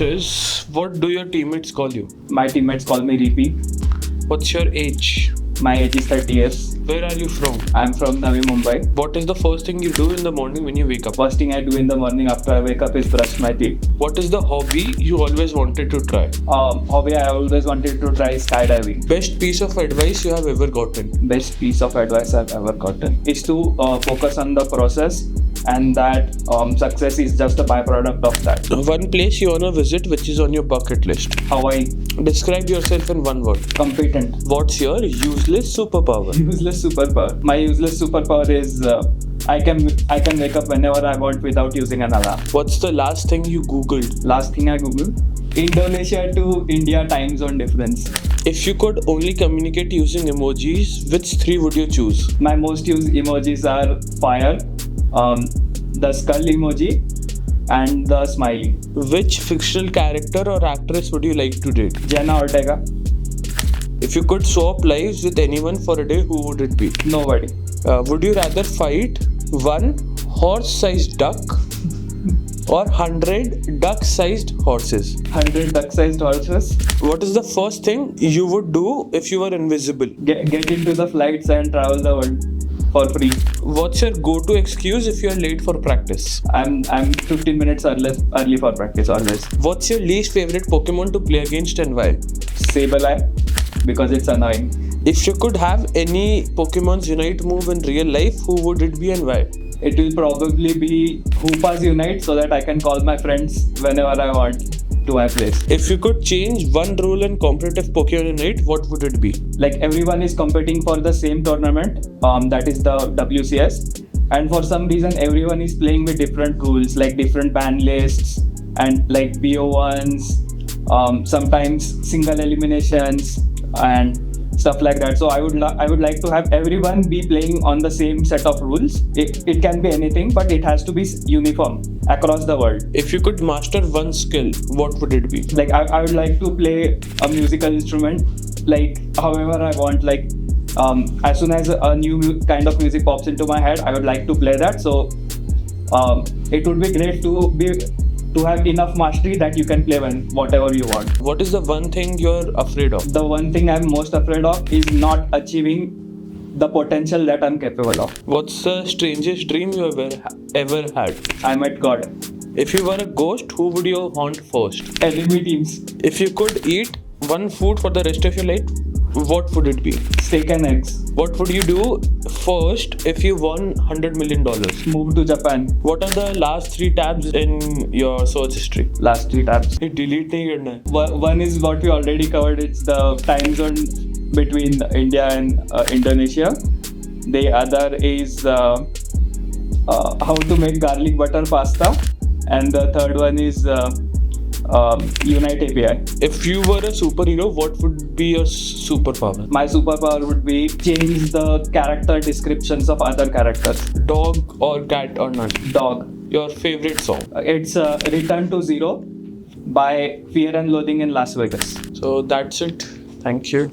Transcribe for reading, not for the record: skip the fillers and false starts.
first is, what do your teammates call you? My teammates call me Reapy. What's your age? My age is 30 years. Where are you from? I'm from Navi Mumbai. What is the first thing you do in the morning when you wake up? First thing I do in the morning after I wake up is brush my teeth. What is the hobby you always wanted to try? Hobby I always wanted to try skydiving. Best piece of advice you have ever gotten? Best piece of advice I've ever gotten is to focus on the process, and that success is just a byproduct of that. One place you wanna visit which is on your bucket list. Hawaii. Describe yourself in one word. Competent. What's your useless superpower? Useless superpower. My useless superpower is I can wake up whenever I want without using an alarm. What's the last thing you googled? Last thing I googled, Indonesia to India time zone difference. If you could only communicate using emojis, which three would you choose? My most used emojis are fire, the skull emoji, and the smiley. Which fictional character or actress would you like to date? Jenna Ortega. If you could swap lives with anyone for a day, who would it be? Nobody. Would you rather fight one horse-sized duck or 100 duck-sized horses? 100 duck-sized horses. What is the first thing you would do if you were invisible? Get into the flights and travel the world for free. What's your go-to excuse if you're late for practice? I'm 15 minutes early for practice always. What's your least favorite Pokemon to play against and why? Sableye, because it's annoying. If you could have any Pokémon Unite move in real life, who would it be and why? It will probably be Pokémon Unite, so that I can call my friends whenever I want to my place. If you could change one rule in competitive Pokémon Unite, what would it be? Like, everyone is competing for the same tournament, that is the WCS, and for some reason everyone is playing with different rules, like different ban lists and like BO1s, sometimes single eliminations and stuff like that. So I would like to have everyone be playing on the same set of rules. It can be anything, but it has to be uniform across the world. If you could master one skill, what would it be? Like, I would like to play a musical instrument, like however I want. Like, as soon as a new kind of music pops into my head, I would like to play that. So it would be great to have enough mastery that you can play whatever you want. What is the one thing you're afraid of? The one thing I'm most afraid of is not achieving the potential that I'm capable of. What's the strangest dream you ever had? I met God. If you were a ghost, who would you haunt first? Enemy teams. If you could eat one food for the rest of your life, what would it be? Steak and eggs. What would you do first if you won $100 million? Move to Japan. What are the last 3 tabs in your search history? Last 3 tabs. Delete nahi karna hai. One is what we already covered. It's the time zone between India and Indonesia. The other is how to make garlic butter pasta. And the third one is Unite API. If you were a superhero, what would be your superpower? My superpower would be change the character descriptions of other characters. Dog or cat or none? Dog. Your favorite song? It's Return to Zero by Fear and Loathing in Las Vegas. So that's it. Thank you.